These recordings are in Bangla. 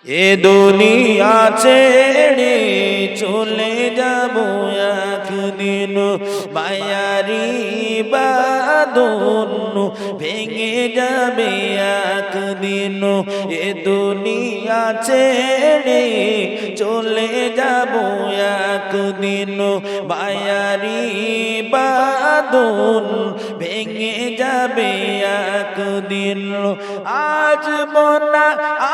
এ দুনিয়া ছেড়ে চলে যাব একদিন, মায়ারি বাঁধন ভেঙে যাবে একদিন। এ দুনিয়া ছেড়ে চলে যাব একদিন, মায়ারি বাঁধন ভেঙে যাবে একদিন। আজ মনা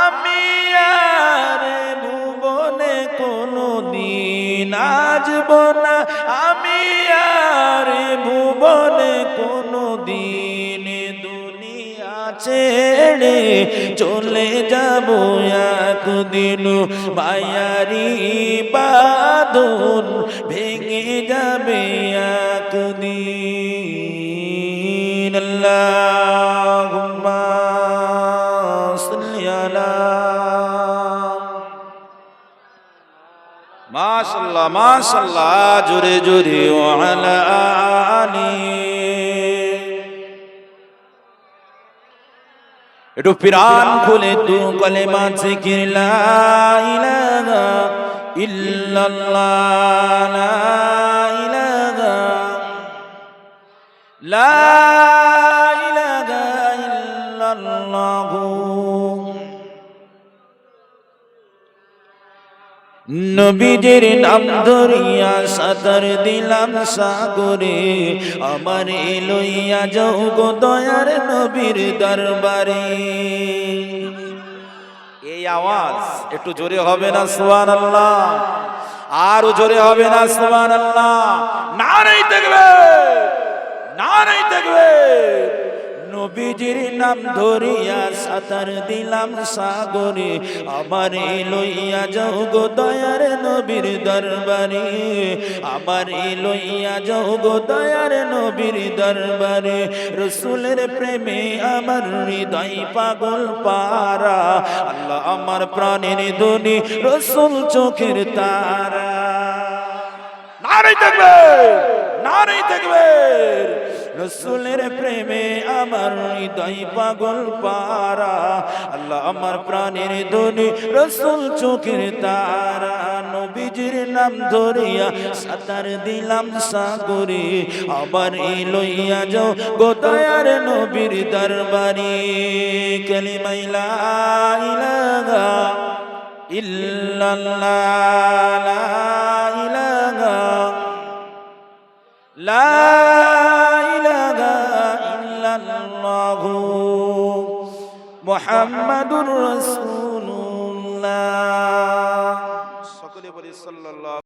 আমি আর ভুবনে কোনো দিন, আসব না আমি আর ভুবনে কোনো দিন। দুনিয়া ছেড়ে চলে যাব একদিন, মায়ারি বাঁধন ভেঙে যাবে একদিন। আল্লাহুম্মা সাল্লি আলা মাশাআল্লাহ মাশাআল্লাহ, জোরে জোরে ওয়ালা আলি। একটু প্রাণ খুলে তু কলেমা জিকির লা ইলাহা ইল্লাল্লাহ, লা ইলাহা লা ইলাহা ইল্লাল্লাহ। নবীজির নাম ধরিয়া সাঁতার দিলাম সাগরে, আমার লইয়া যাও গো দয়ার নবীর দরবারে। এই আওয়াজ একটু জোরে হবে না সুবহানাল্লাহ? আরো জোরে হবে না সুবহানাল্লাহ? নারে তাকবীর, নারে তাকবীর। নবীজির নাম ধরিয়া সাঁতার দিলাম সাগরে, আমার লইয়া যাও গো দয়ার নবীর দরবারে, আমার লইয়া যাও গো দয়ার নবীর দরবারে। রসুলের প্রেমে আমার হৃদয় পাগল পারা, আল্লাহ আমার প্রাণের ধনী, রসুল চোখের তারা। নারে তাকবীর, নারে তাকবীর। রসুলের প্রেমে আমার হৃদয় পাগল পারা, আল্লাহ আমার প্রাণের ধনী, রসুল চোখের তারা। নবীজির নাম ধরিয়া সাঁতার দিলাম সাগরে, আবার লইয়া যাও গো দয়ার নবীর দরবারে। কালিমা লা ইলাহা ইল্লাল্লাহ, লা ইলাহা লা মুহাম্মাদুর রাসূলুল্লাহ। সকলে বলি সাল্লাল্লাহু